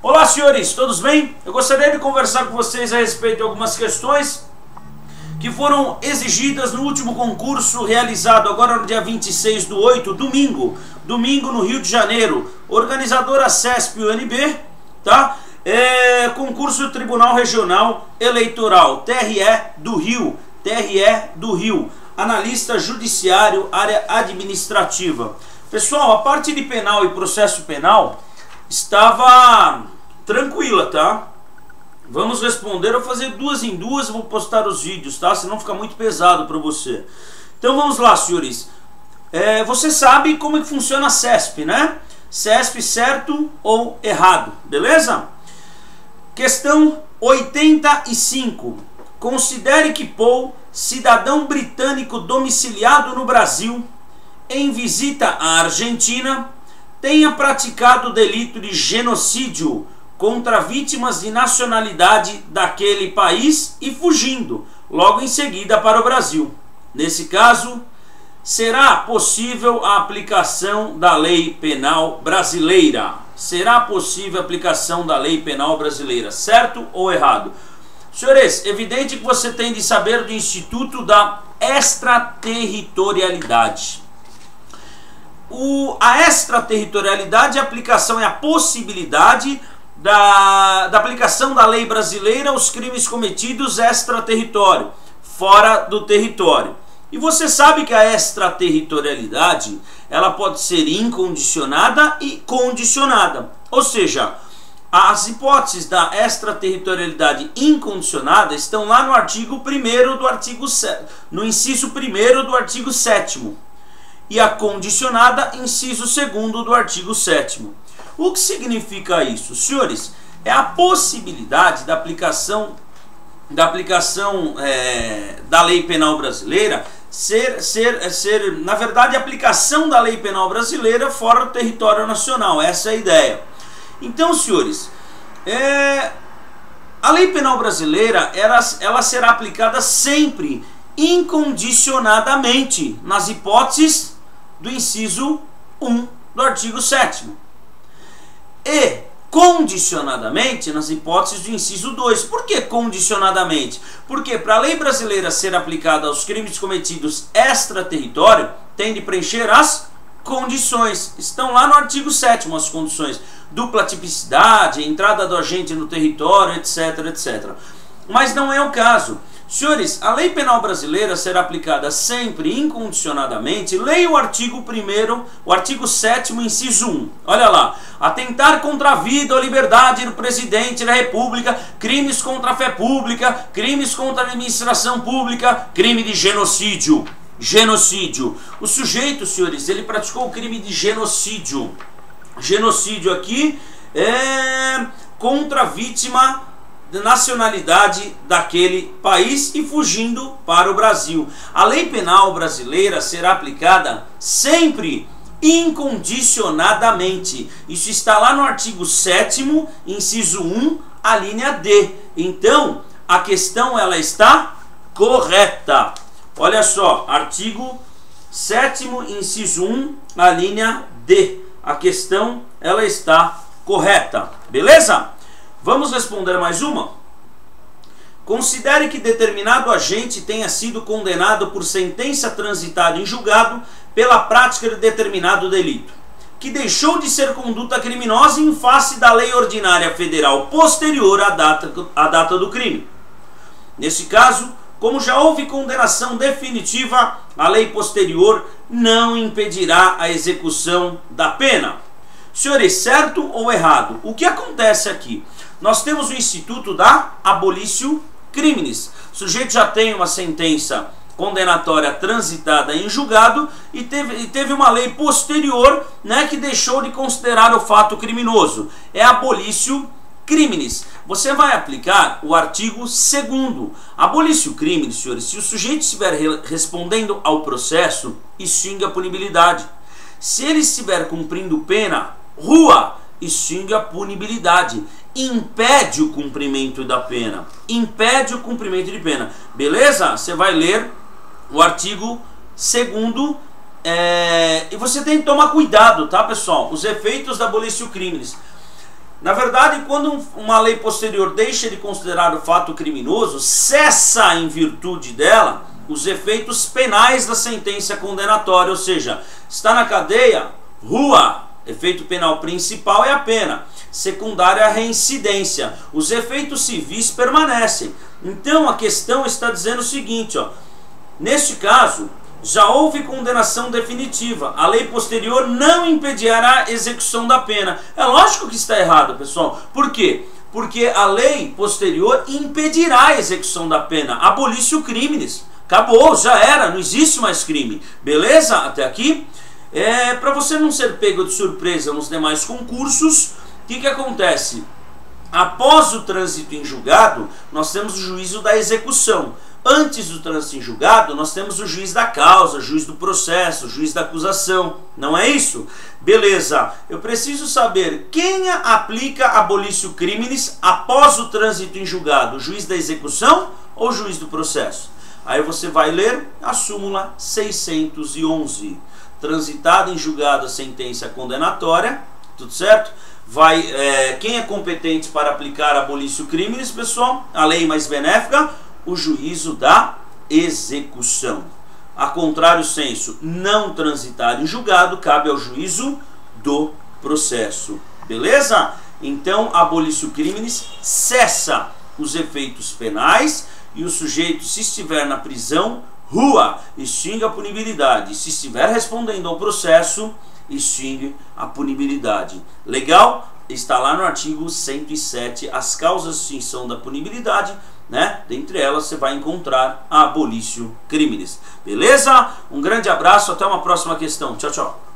Olá, senhores, todos bem? Eu gostaria de conversar com vocês a respeito de algumas questões que foram exigidas no último concurso realizado agora no dia 26/8, domingo no Rio de Janeiro, organizadora CESP-UNB, tá? Concurso do Tribunal Regional Eleitoral, TRE do Rio, analista judiciário, área administrativa. Pessoal, a parte de penal e processo penal estava tranquila, tá? Vamos responder, eu vou fazer duas em duas, vou postar os vídeos, tá? Senão fica muito pesado para você. Então vamos lá, senhores. Você sabe como é que funciona a CESP, né? CESP certo ou errado, beleza? Questão 85. Considere que Paul, cidadão britânico domiciliado no Brasil, em visita à Argentina, tenha praticado o delito de genocídio contra vítimas de nacionalidade daquele país e fugindo logo em seguida para o Brasil. Nesse caso, será possível a aplicação da lei penal brasileira. Será possível a aplicação da lei penal brasileira, certo ou errado? Senhores, evidente que você tem de saber do Instituto da Extraterritorialidade. A extraterritorialidade, a aplicação é a possibilidade da aplicação da lei brasileira aos crimes cometidos extraterritório, fora do território. E você sabe que a extraterritorialidade, ela pode ser incondicionada e condicionada. Ou seja, as hipóteses da extraterritorialidade incondicionada estão lá no artigo 1º do artigo 7, no inciso 1º do artigo 7º. E a condicionada, inciso 2º do artigo 7º. O que significa isso, senhores? É a possibilidade da aplicação da lei penal brasileira na verdade, a aplicação da lei penal brasileira fora do território nacional. Essa é a ideia. Então, senhores, a lei penal brasileira ela será aplicada sempre incondicionadamente nas hipóteses do inciso 1 do artigo 7º. E condicionadamente nas hipóteses do inciso 2. Por que condicionadamente? Porque para a lei brasileira ser aplicada aos crimes cometidos extraterritório, tem de preencher as condições. Estão lá no artigo 7º as condições. Dupla tipicidade, entrada do agente no território, etc, etc. Mas não é o caso. Senhores, a lei penal brasileira será aplicada sempre incondicionadamente. Leia o artigo 1º, o artigo 7º, inciso 1. Olha lá. Atentar contra a vida ou liberdade do presidente da república, crimes contra a fé pública, crimes contra a administração pública, crime de genocídio. Genocídio. O sujeito, senhores, ele praticou o crime de genocídio. Genocídio aqui é contra a vítima de nacionalidade daquele país e fugindo para o Brasil. A lei penal brasileira será aplicada sempre incondicionadamente. Isso está lá no artigo 7º, inciso 1, a linha D. Então, a questão ela está correta. Olha só, artigo 7º, inciso 1, a linha D. A questão ela está correta. Beleza? Vamos responder mais uma? Considere que determinado agente tenha sido condenado por sentença transitada em julgado pela prática de determinado delito, que deixou de ser conduta criminosa em face da lei ordinária federal posterior à data do crime. Nesse caso, como já houve condenação definitiva, a lei posterior não impedirá a execução da pena. Senhores, certo ou errado? O que acontece aqui? Nós temos o instituto da abolitio criminis. O sujeito já tem uma sentença condenatória transitada em julgado e teve uma lei posterior, né, que deixou de considerar o fato criminoso. É abolitio criminis. Você vai aplicar o artigo 2º. Abolitio criminis, senhores, se o sujeito estiver respondendo ao processo, extingue a punibilidade. Se ele estiver cumprindo pena, rua, extingue a punibilidade. Impede o cumprimento da pena. Impede o cumprimento de pena. Beleza? Você vai ler o artigo 2º e você tem que tomar cuidado, tá, pessoal? Os efeitos da abolitio criminis. Na verdade, quando uma lei posterior deixa de considerar o fato criminoso, cessa em virtude dela os efeitos penais da sentença condenatória, ou seja, está na cadeia, rua, efeito penal principal é a pena, secundária a reincidência, os efeitos civis permanecem. Então a questão está dizendo o seguinte, ó, neste caso, já houve condenação definitiva, a lei posterior não impedirá a execução da pena. É lógico que está errado, pessoal. Por quê? Porque a lei posterior impedirá a execução da pena, abolicio crimes. Acabou, já era, não existe mais crime. Beleza? Até aqui? Para você não ser pego de surpresa nos demais concursos, o que acontece? Após o trânsito em julgado, nós temos o juízo da execução. Antes do trânsito em julgado, nós temos o juiz da causa, o juiz do processo, o juiz da acusação. Não é isso? Beleza. Eu preciso saber quem aplica abolicio criminis após o trânsito em julgado, o juiz da execução ou o juiz do processo? Aí você vai ler a súmula 611. Transitada em julgado a sentença condenatória, tudo certo? Quem é competente para aplicar abolicio criminis, pessoal? A lei mais benéfica, o juízo da execução. A contrário senso, não transitar em julgado, cabe ao juízo do processo. Beleza? Então, abolicio criminis cessa os efeitos penais e o sujeito, se estiver na prisão, rua, extingue a punibilidade. Se estiver respondendo ao processo, extingue a punibilidade. Legal? Está lá no artigo 107, as causas de extinção da punibilidade, né? Dentre elas você vai encontrar a abolicio criminis. Beleza? Um grande abraço, até uma próxima questão. Tchau, tchau.